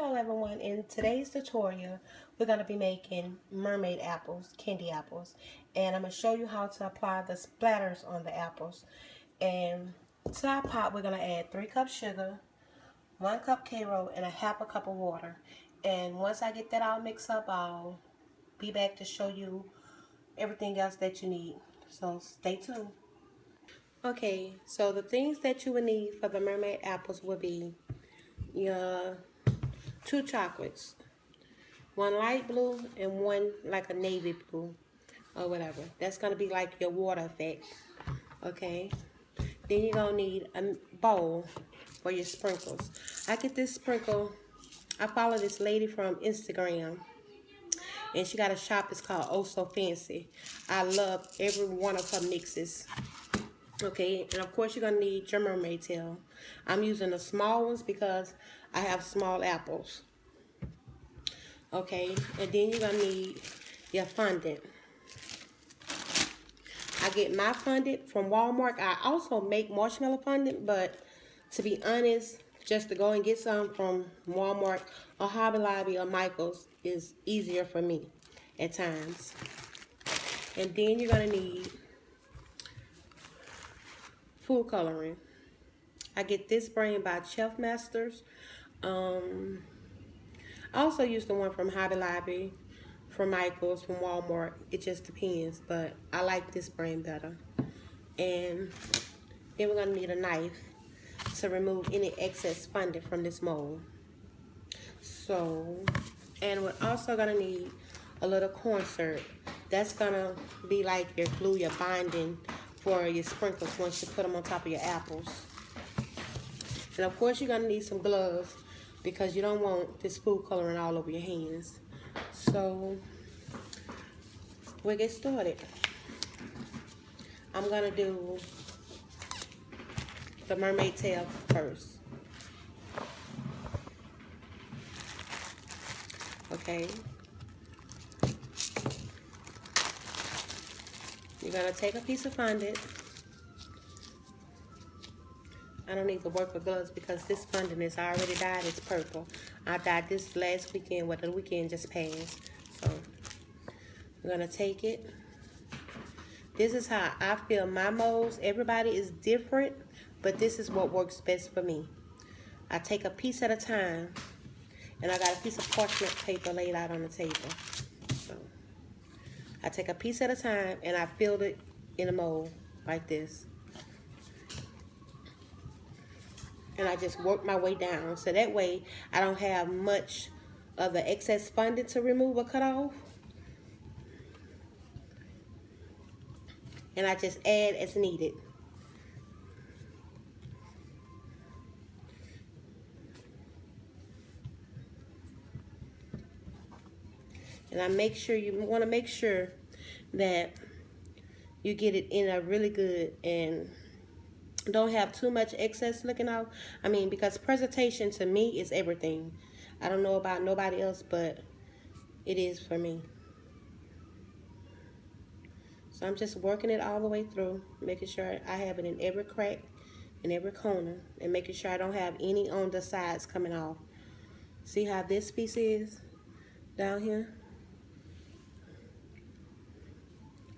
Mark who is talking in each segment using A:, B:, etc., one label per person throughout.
A: Hello everyone, in today's tutorial we're going to be making mermaid apples, candy apples, and I'm going to show you how to apply the splatters on the apples. And to our pot we're going to add 3 cups sugar, 1 cup Karo, and a half a cup of water. And once I get that all mixed up, I'll be back to show you everything else that you need. So stay tuned. Okay, so the things that you would need for the mermaid apples would be your 2 chocolates, 1 light blue and 1 like a navy blue or whatever. That's going to be like your water effect. Okay. Then you're going to need a bowl for your sprinkles. I get this sprinkle. I follow this lady from Instagram. And she got a shop. It's called Oh So Fancy. I love every one of her mixes. Okay. And of course you're going to need your mermaid tail. I'm using the small ones because I have small apples. Okay, and then you're going to need your fondant. I get my fondant from Walmart. I also make marshmallow fondant, but to be honest, just to go and get some from Walmart or Hobby Lobby or Michael's is easier for me at times. And then you're going to need food coloring. I get this brand by Chef Masters. I also use the one from Hobby Lobby, from Michael's, from Walmart. It just depends, but I like this brand better. And then we're going to need a knife to remove any excess fondant from this mold. So, and we're also going to need a little corn syrup. That's going to be like your glue, your binding for your sprinkles once you put them on top of your apples. And of course you're going to need some gloves, because you don't want this food coloring all over your hands. So we'll get started. I'm gonna do the mermaid tail first. Okay. You're gonna take a piece of fondant. I don't need to work with gloves because this fondant is already dyed. It's purple. I dyed this last weekend, the weekend just passed. So I'm gonna take it. This is how I feel my molds. Everybody is different, but this is what works best for me. I take a piece at a time, and I got a piece of parchment paper laid out on the table. So I take a piece at a time, and I fill it in a mold like this. And I just work my way down. So that way I don't have much of the excess fondant to remove or cut off. And I just add as needed. And I make sure, you want to make sure that you get it in a really good and don't have too much excess looking out. I mean, because presentation to me is everything. I don't know about nobody else, but it is for me. So I'm just working it all the way through, making sure I have it in every crack, in every corner, and making sure I don't have any on the sides coming off. See how this piece is down here?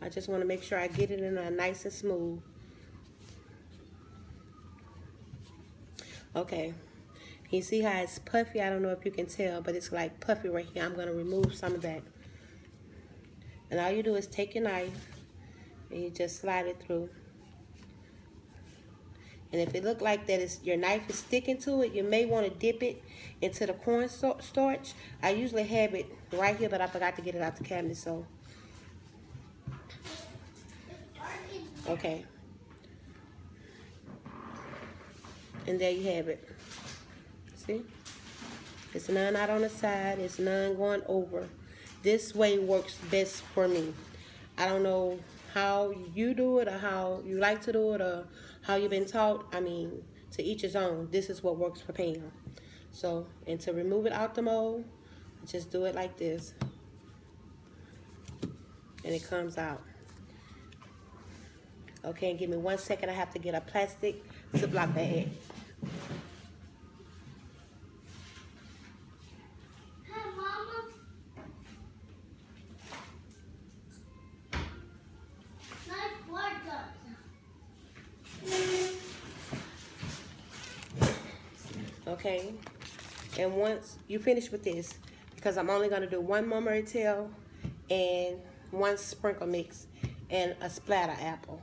A: I just want to make sure I get it in a nice and smooth. Okay, you see how it's puffy? I don't know if you can tell, but it's like puffy right here. I'm going to remove some of that. And all you do is take your knife and you just slide it through. And if it look like that your knife is sticking to it, you may want to dip it into the corn starch. I usually have it right here, but I forgot to get it out the cabinet, so. Okay. And there you have it. See? It's none out on the side. It's none going over. This way works best for me. I don't know how you do it or how you like to do it or how you've been taught. I mean, to each his own. This is what works for Pam. So, and to remove it out the mold, just do it like this. And it comes out. Okay, give me 1 second. I have to get a plastic Ziploc bag. Okay, and once you finish with this, because I'm only going to do one mermaid tail and one sprinkle mix and a splatter apple.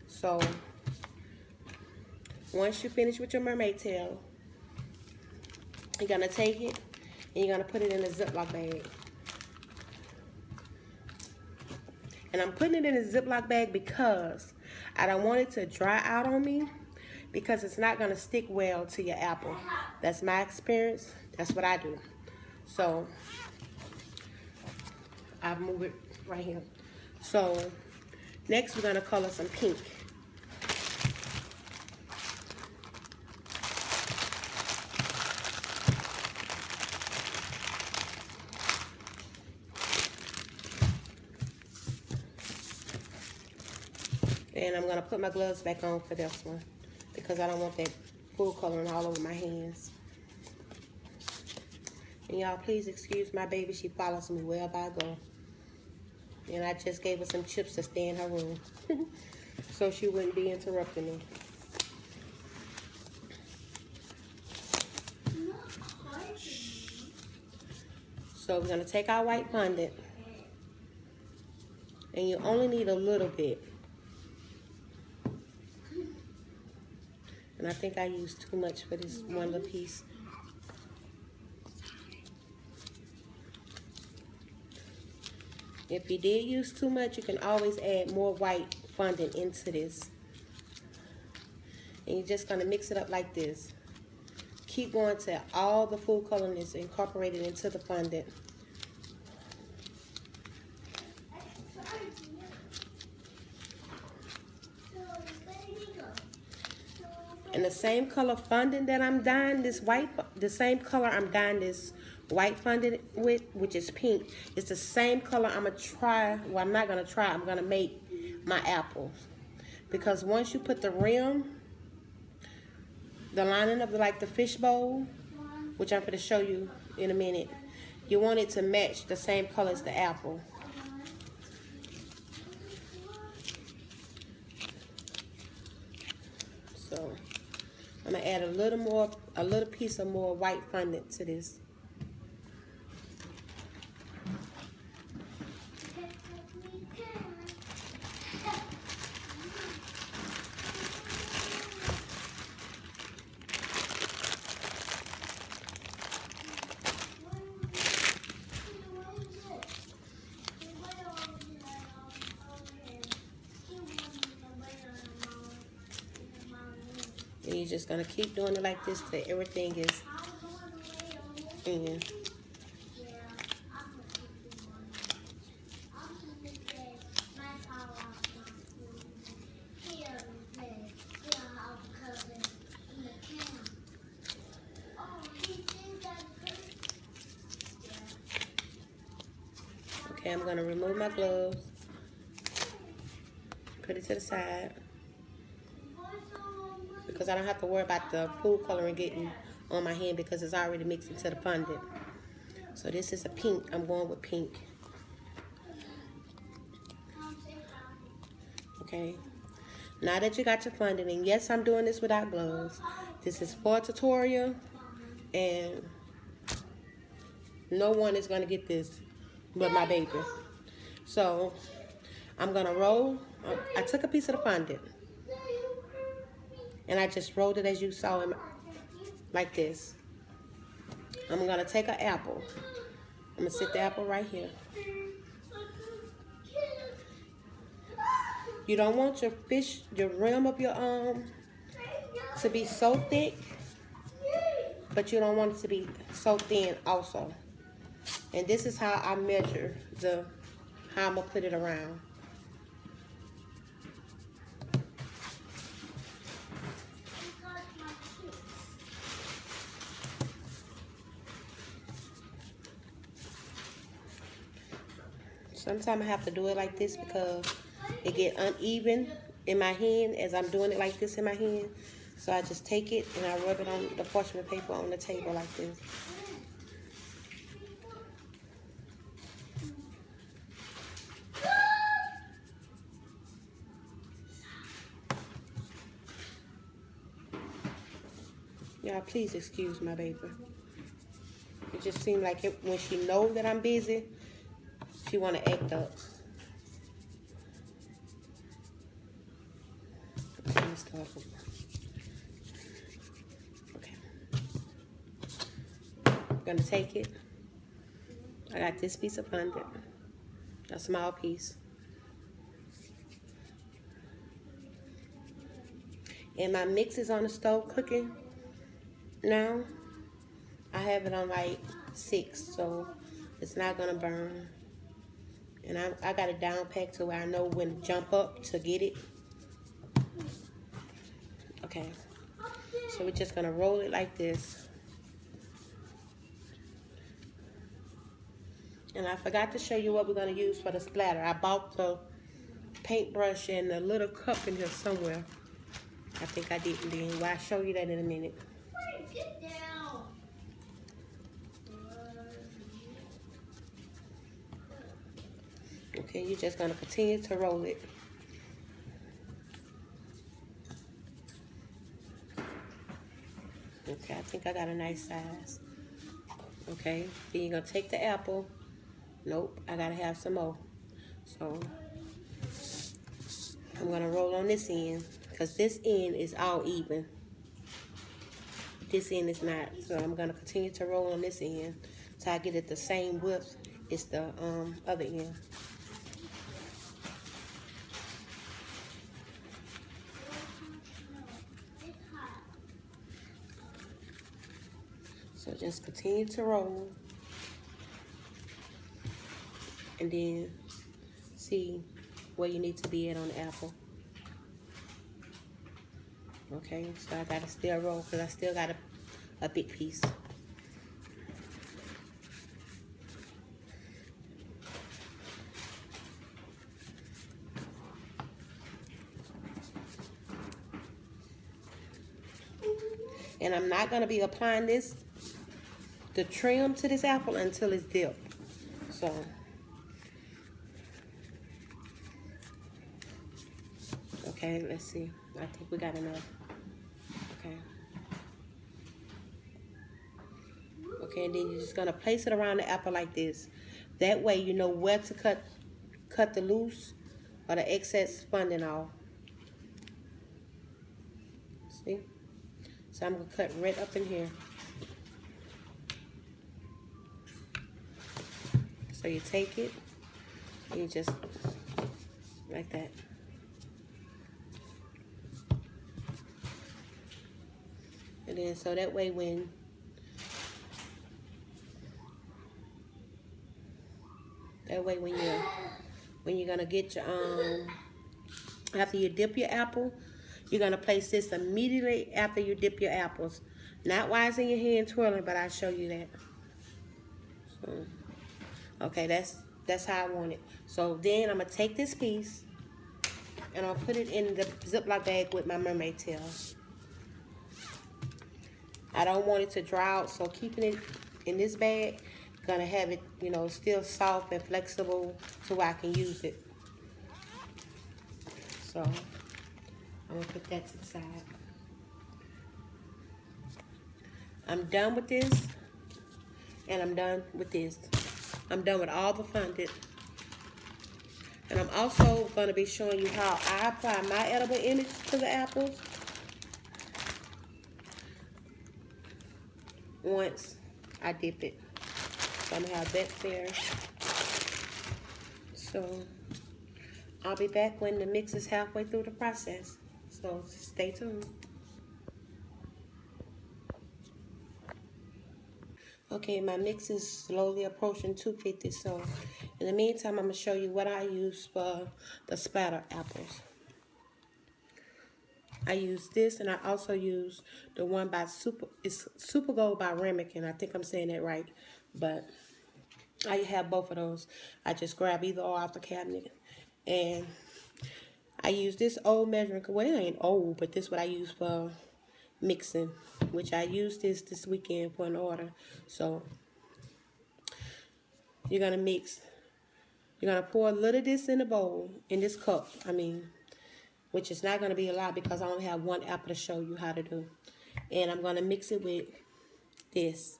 A: So once you finish with your mermaid tail, you're going to take it and you're going to put it in a Ziploc bag. And I'm putting it in a Ziploc bag because I don't want it to dry out on me, because it's not going to stick well to your apple. That's my experience. That's what I do. So I'll move it right here. So next we're going to color some pink. And I'm going to put my gloves back on for this one because I don't want that food coloring all over my hands. And y'all, please excuse my baby. She follows me wherever I go. And I just gave her some chips to stay in her room so she wouldn't be interrupting me. So we're going to take our white fondant. And you only need a little bit. And I think I used too much for this one little piece. If you did use too much, you can always add more white fondant into this. And you're just going to mix it up like this. Keep going till all the food coloring is incorporated into the fondant. And the same color fondant that I'm dyeing this white, the same color I'm dyeing this white fondant with, which is pink, it's the same color I'm gonna try. Well, I'm not gonna try. I'm gonna make my apples, because once you put the rim, the lining of like the fish bowl, which I'm gonna show you in a minute, you want it to match the same color as the apple. So I'm gonna add a little piece of more white fondant to this. And you're just gonna keep doing it like this till everything is in. Okay, I'm gonna remove my gloves, put it to the side, because I don't have to worry about the food coloring getting on my hand because it's already mixed into the fondant. So this is a pink. I'm going with pink. Okay. Now that you got your fondant, and yes, I'm doing this without gloves. This is for a tutorial, and no one is going to get this but my baby. So I'm going to roll. I took a piece of the fondant, and I just rolled it as you saw in like this. I'm going to take an apple. I'm going to sit the apple right here. You don't want your fish, your rim of your to be so thick, but you don't want it to be so thin also. And this is how I measure how I'm gonna put it around. Sometimes I have to do it like this because it get uneven in my hand as I'm doing it like this in my hand. So I just take it and I rub it on the parchment paper on the table like this. Y'all, please excuse my baby. It just seems like when she knows that I'm busy, she want to act up. Okay. I'm going to take it. I got this piece of fondant. A small piece. And my mix is on the stove cooking now. I have it on like 6, so it's not gonna burn. And I got it down packed to where I know when to jump up to get it. Okay, so we're just gonna roll it like this. And I forgot to show you what we're gonna use for the splatter. I bought the paintbrush and a little cup in here somewhere. I think I didn't then. Well, I'll show you that in a minute.
B: Get down.
A: Okay, you're just gonna continue to roll it. Okay, I think I got a nice size. Okay, then you're gonna take the apple. Nope, I gotta have some more. So I'm gonna roll on this end because this end is all even. This end is not. So I'm gonna continue to roll on this end so I get it the same width as the other end. So just continue to roll and then see where you need to be at on the apple. Okay, so I gotta still roll because I still got a big piece. And I'm not gonna be applying the trim to this apple until it's dipped. So okay, let's see. I think we got enough. Okay. Okay, and then you're just gonna place it around the apple like this. That way you know where to cut the loose or the excess fondant off. See? So I'm gonna cut right up in here. So you take it and you just like that. And then so that way when you're gonna get your after you dip your apple, you're gonna place this immediately after you dip your apples. Not while it's in your hand twirling, but I'll show you that. So, okay, that's how I want it. So then I'm gonna take this piece and I'll put it in the Ziploc bag with my mermaid tail. I don't want it to dry out, so keeping it in this bag, gonna have it, you know, still soft and flexible so I can use it. So I'm gonna put that to the side. I'm done with this, and I'm done with this. I'm done with all the fondant. And I'm also gonna be showing you how I apply my edible image to the apples once I dip it. So I'm gonna have that there. So I'll be back when the mix is halfway through the process. So stay tuned. Okay, my mix is slowly approaching 250. So in the meantime, I'm gonna show you what I use for the splatter apples. I use this, and I also use the one by Super Gold by Ramekin. I think I'm saying that right, but I have both of those. I just grab either or off the cabinet, and I use this old measuring cup. Well, it ain't old, but this is what I use for mixing, which I used this weekend for an order. So you're gonna mix. You're gonna pour a little of this in the bowl, in this cup. I mean, which is not gonna be a lot because I only have one apple to show you how to do. And I'm going to mix it with this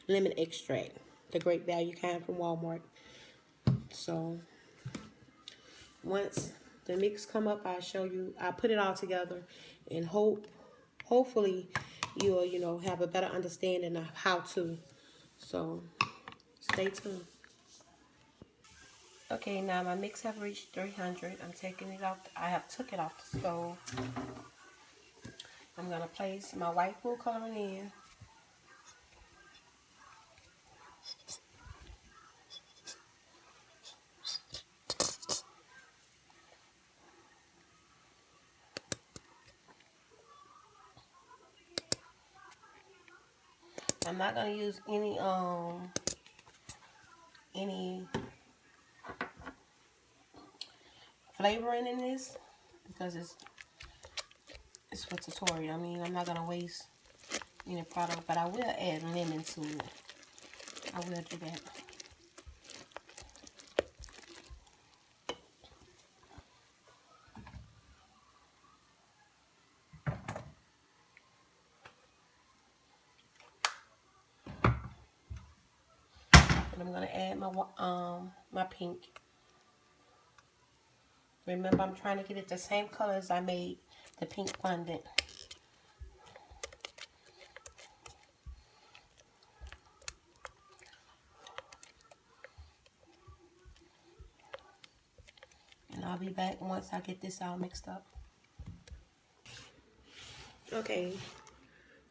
A: lemon extract, the great value kind from Walmart. So once the mix come up, I'll show you. I put it all together, and hopefully you'll have a better understanding of how to. So stay tuned. Okay, now my mix have reached 300. I'm taking it off. I have took it off the stove. I'm gonna place my white food coloring in. I'm not gonna use any flavoring in this because it's for tutorial. I mean, I'm not gonna waste any product, but I will add lemon to it. I will do that. And I'm gonna add my pink. Remember, I'm trying to get it the same color as I made the pink fondant. And I'll be back once I get this all mixed up. Okay,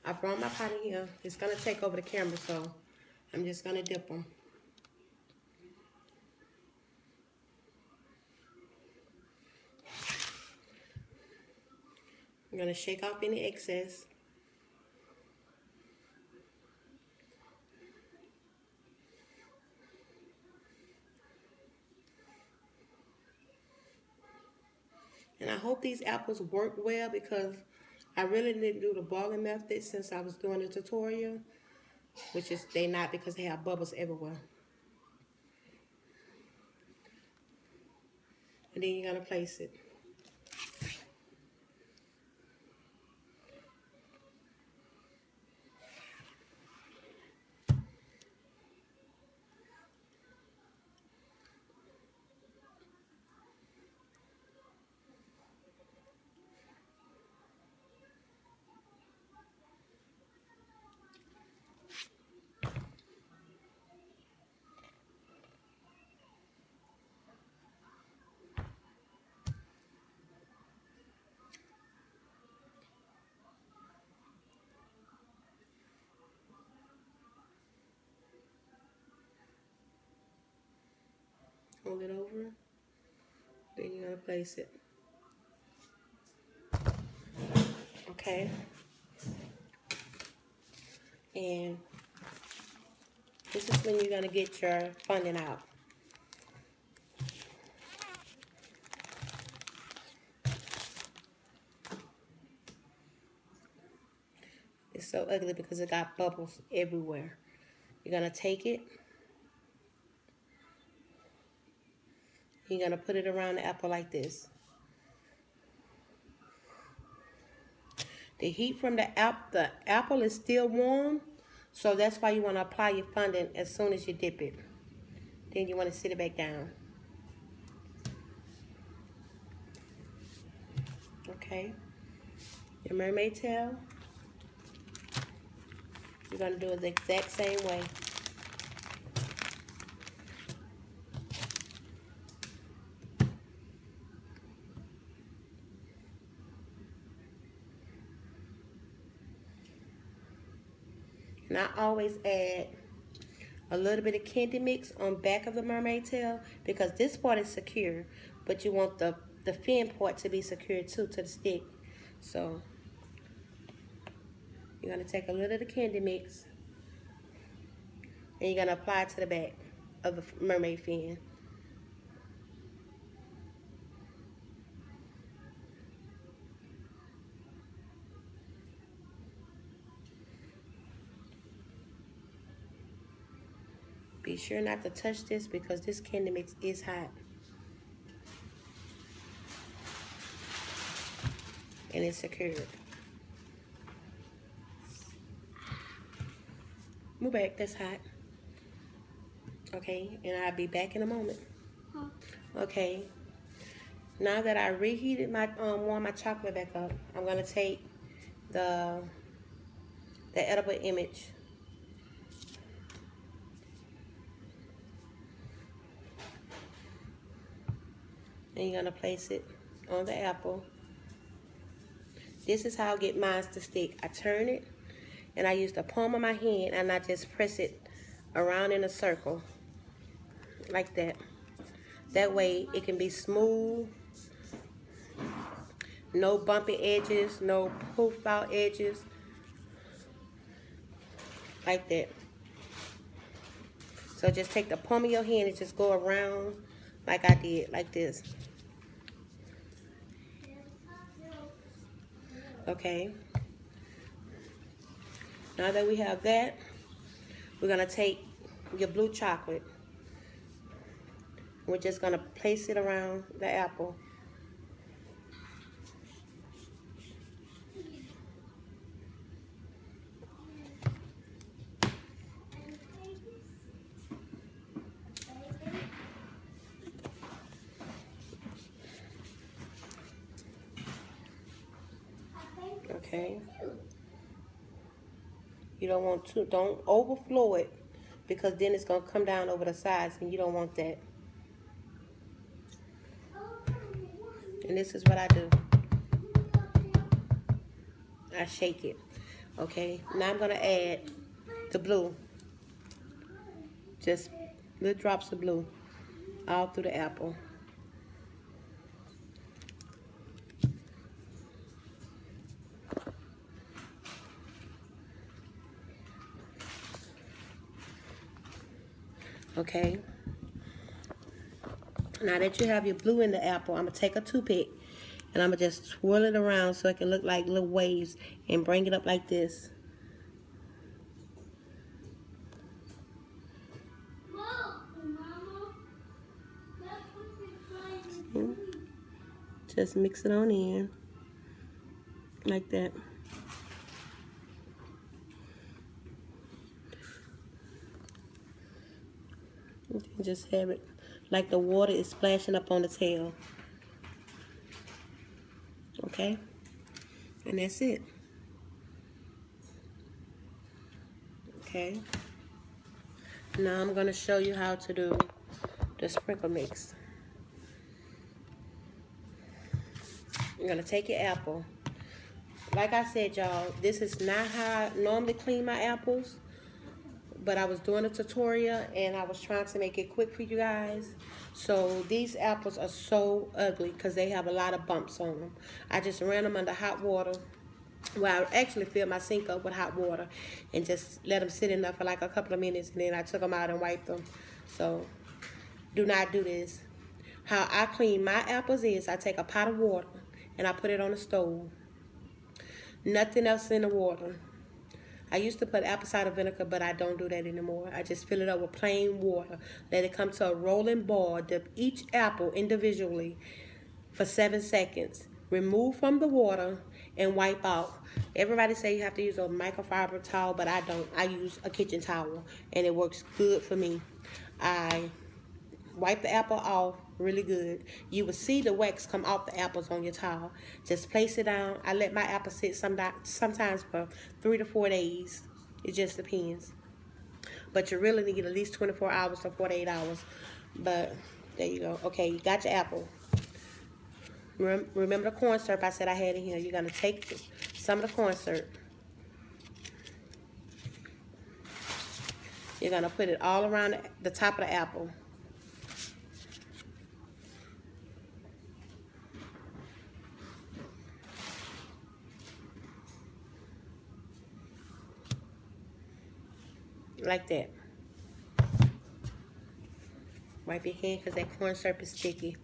A: I brought my pot in here. It's gonna take over the camera, so I'm just gonna dip them. I'm gonna shake off any excess. And I hope these apples work well because I really didn't do the boiling method since I was doing the tutorial, which is they not because they have bubbles everywhere. And then you're gonna place it. Hold it over. Then you're gonna place it. Okay. And this is when you're gonna get your fondant out. It's so ugly because it got bubbles everywhere. You're gonna take it. You're gonna put it around the apple like this. The heat from the apple is still warm, so that's why you want to apply your fondant as soon as you dip it. Then you want to sit it back down. Okay. Your mermaid tail, you're gonna do it the exact same way. And I always add a little bit of candy mix on back of the mermaid tail because this part is secure, but you want the fin part to be secure too to the stick. So you're gonna take a little of the candy mix and you're gonna apply it to the back of the mermaid fin. Be sure not to touch this because this candy mix is hot. And it's secured. Move back, that's hot. Okay, and I'll be back in a moment. Okay, now that I reheated my warm my chocolate back up, I'm gonna take the edible image. And you're gonna place it on the apple. This is how I get mine to stick. I turn it and I use the palm of my hand and I just press it around in a circle like that. That way it can be smooth, no bumpy edges, no poofed out edges, like that. So just take the palm of your hand and just go around like I did, like this. Okay. Now that we have that, we're gonna take your blue chocolate. We're just gonna place it around the apple. Okay. You don't want to, don't overflow it because then it's gonna come down over the sides and you don't want that. And this is what I do. I shake it. Okay, now I'm gonna add the blue. Just little drops of blue all through the apple. Okay. Now that you have your blue in the apple, I'm gonna take a toothpick and I'm gonna just swirl it around so it can look like little waves and bring it up like this. Just mix it on in like that. You can just have it like the water is splashing up on the tail. Okay? And that's it. Okay? Now I'm going to show you how to do the sprinkle mix. You're going to take your apple. Like I said, y'all, this is not how I normally clean my apples. But I was doing a tutorial and I was trying to make it quick for you guys. So these apples are so ugly because they have a lot of bumps on them. I just ran them under hot water. Well, I actually filled my sink up with hot water and just let them sit in there for like a couple of minutes, and then I took them out and wiped them. So do not do this. How I clean my apples is I take a pot of water and I put it on the stove. Nothing else in the water. I used to put apple cider vinegar, but I don't do that anymore. I just fill it up with plain water. Let it come to a rolling ball. Dip each apple individually for 7 seconds. Remove from the water and wipe out. Everybody say you have to use a microfiber towel, but I don't. I use a kitchen towel, and it works good for me. I wipe the apple off really good. You will see the wax come off the apples on your towel. Just place it down. I let my apple sit sometimes for 3 to 4 days. It just depends. But you really need at least 24 hours to 48 hours. But there you go. Okay, you got your apple. Remember the corn syrup I said I had in here. You're going to take some of the corn syrup. You're going to put it all around the top of the apple. Like that. Wipe your hand because that corn syrup is sticky.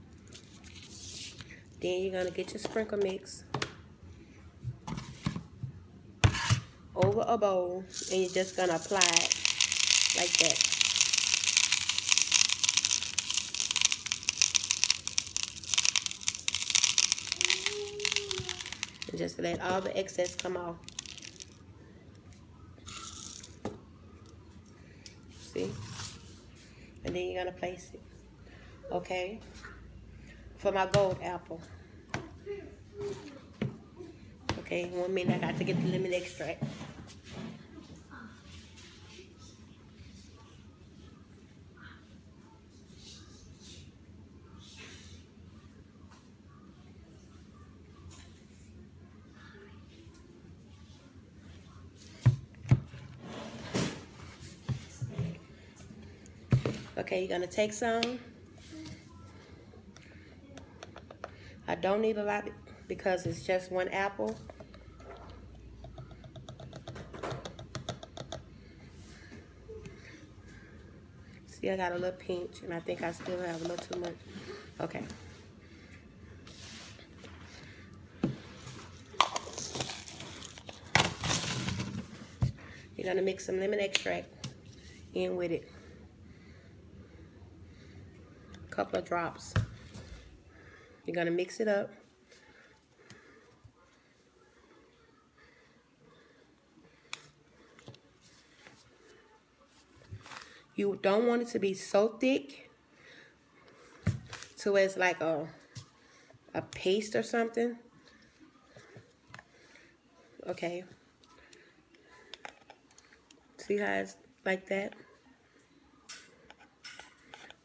A: Then you're going to get your sprinkle mix over a bowl and you're just going to apply it like that. And just let all the excess come off. See? And then you're gonna place it. Okay? For my gold apple. Okay, 1 minute, I got to get the lemon extract. Okay, you're gonna take some. I don't need a lot because it's just one apple. See, I got a little pinch, and I think I still have a little too much. Okay. You're gonna mix some lemon extract in with it. A couple of drops. You're gonna mix it up. You don't want it to be so thick to where it's like a paste or something. Okay. See how it's like that?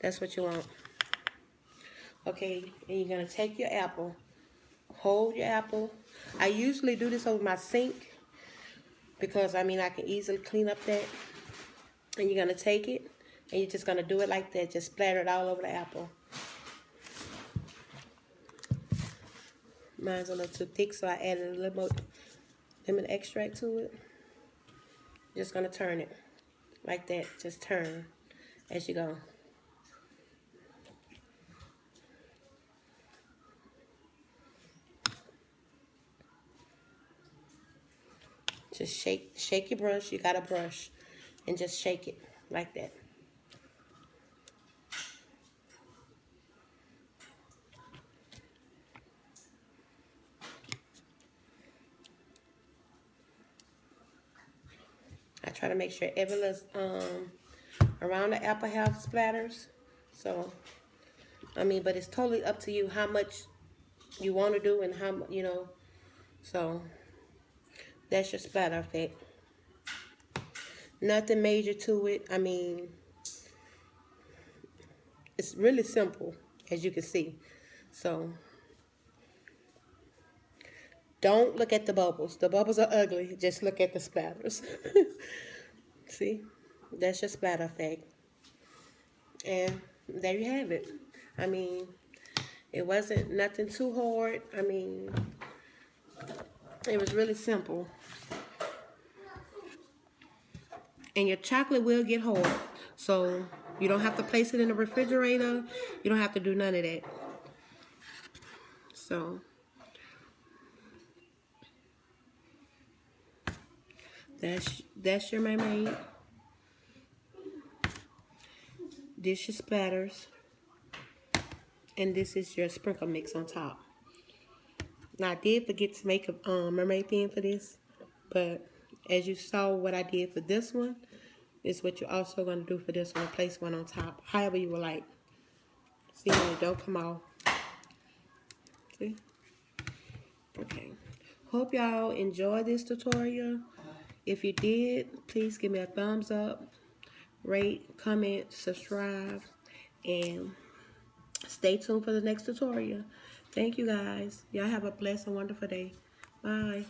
A: That's what you want. Okay, and you're gonna take your apple. Hold your apple. I usually do this over my sink because I mean I can easily clean up that. And you're gonna take it and you're just gonna do it like that. Just splatter it all over the apple. Mine's a little too thick, so I added a little more lemon extract to it. Just gonna turn it like that. Just turn as you go. Just shake your brush. You got a brush, and just shake it like that. I try to make sure every little around the apple have splatters. So, I mean, but it's totally up to you how much you want to do and how, you know. So, that's your splatter effect. Nothing major to it. I mean, it's really simple, as you can see. So, don't look at the bubbles. The bubbles are ugly. Just look at the splatters. See? That's your splatter effect. And there you have it. I mean, it wasn't nothing too hard. I mean, it was really simple. And your chocolate will get hard. So you don't have to place it in the refrigerator. You don't have to do none of that. So that's your mermaid. This your splatters. And this is your sprinkle mix on top. Now I did forget to make a mermaid pen for this. But as you saw what I did for this one, is what you're also going to do for this one. Place one on top. However you would like. See, when it don't come off. See? Okay. Hope y'all enjoyed this tutorial. If you did, please give me a thumbs up. Rate, comment, subscribe. And stay tuned for the next tutorial. Thank you guys. Y'all have a blessed and wonderful day. Bye.